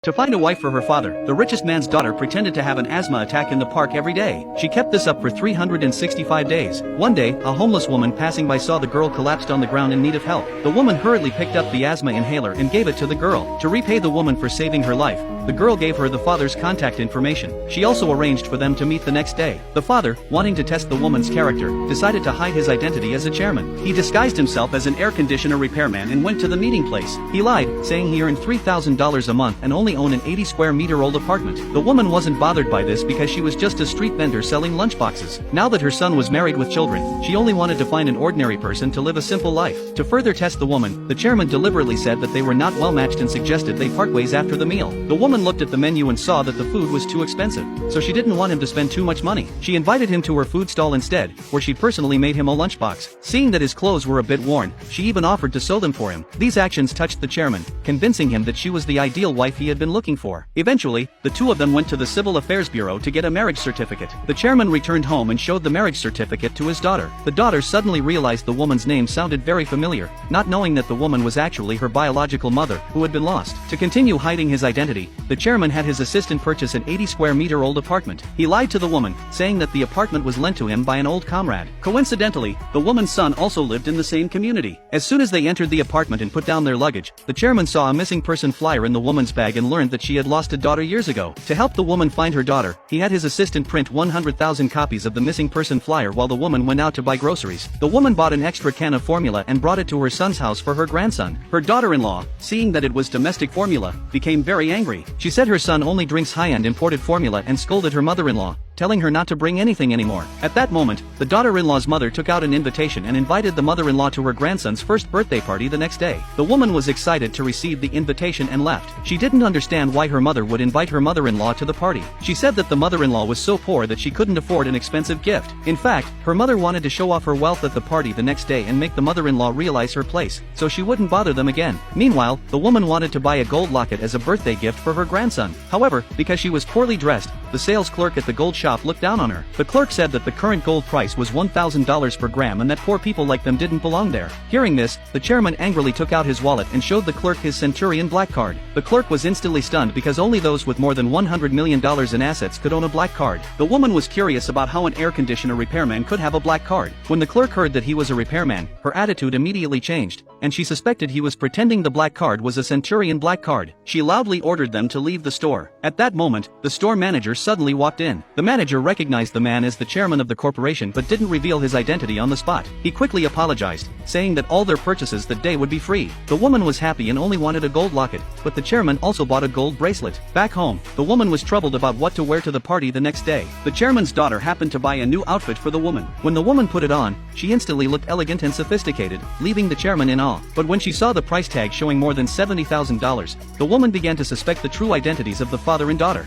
To find a wife for her father, the richest man's daughter pretended to have an asthma attack in the park every day. She kept this up for 365 days. One day, a homeless woman passing by saw the girl collapsed on the ground in need of help. The woman hurriedly picked up the asthma inhaler and gave it to the girl. To repay the woman for saving her life, the girl gave her the father's contact information. She also arranged for them to meet the next day. The father, wanting to test the woman's character, decided to hide his identity as a chairman. He disguised himself as an air conditioner repairman and went to the meeting place. He lied, saying he earned $3,000 a month and only owned an 80 square meter old apartment. The woman wasn't bothered by this because she was just a street vendor selling lunchboxes. Now that her son was married with children, she only wanted to find an ordinary person to live a simple life. To further test the woman, the chairman deliberately said that they were not well matched and suggested they part ways after the meal. The woman looked at the menu and saw that the food was too expensive, so she didn't want him to spend too much money. She invited him to her food stall instead, where she personally made him a lunchbox. Seeing that his clothes were a bit worn, she even offered to sew them for him. These actions touched the chairman, convincing him that she was the ideal wife he had been looking for. Eventually, the two of them went to the Civil Affairs Bureau to get a marriage certificate. The chairman returned home and showed the marriage certificate to his daughter. The daughter suddenly realized the woman's name sounded very familiar, not knowing that the woman was actually her biological mother, who had been lost. To continue hiding his identity, the chairman had his assistant purchase an 80 square meter old apartment. He lied to the woman, saying that the apartment was lent to him by an old comrade. Coincidentally, the woman's son also lived in the same community. As soon as they entered the apartment and put down their luggage, the chairman saw a missing person flyer in the woman's bag and learned that she had lost a daughter years ago. To help the woman find her daughter, he had his assistant print 100,000 copies of the missing person flyer while the woman went out to buy groceries. The woman bought an extra can of formula and brought it to her son's house for her grandson. Her daughter-in-law, seeing that it was domestic formula, became very angry. She said her son only drinks high-end imported formula and scolded her mother-in-law, telling her not to bring anything anymore. At that moment, the daughter-in-law's mother took out an invitation and invited the mother-in-law to her grandson's first birthday party the next day. The woman was excited to receive the invitation and left. She didn't understand why her mother would invite her mother-in-law to the party. She said that the mother-in-law was so poor that she couldn't afford an expensive gift. In fact, her mother wanted to show off her wealth at the party the next day and make the mother-in-law realize her place, so she wouldn't bother them again. Meanwhile, the woman wanted to buy a gold locket as a birthday gift for her grandson. However, because she was poorly dressed, the sales clerk at the gold shop looked down on her. The clerk said that the current gold price was $1,000 per gram and that poor people like them didn't belong there. Hearing this, the chairman angrily took out his wallet and showed the clerk his Centurion Black Card. The clerk was instantly stunned because only those with more than $100 million in assets could own a black card. The woman was curious about how an air conditioner repairman could have a black card. When the clerk heard that he was a repairman, her attitude immediately changed, and she suspected he was pretending the black card was a Centurion Black Card. She loudly ordered them to leave the store. At that moment, the store manager suddenly walked in. The manager recognized the man as the chairman of the corporation but didn't reveal his identity on the spot. He quickly apologized, saying that all their purchases that day would be free. The woman was happy and only wanted a gold locket, but the chairman also bought a gold bracelet. Back home, the woman was troubled about what to wear to the party the next day. The chairman's daughter happened to buy a new outfit for the woman. When the woman put it on, she instantly looked elegant and sophisticated, leaving the chairman in awe. But when she saw the price tag showing more than $70,000, the woman began to suspect the true identities of the father and daughter.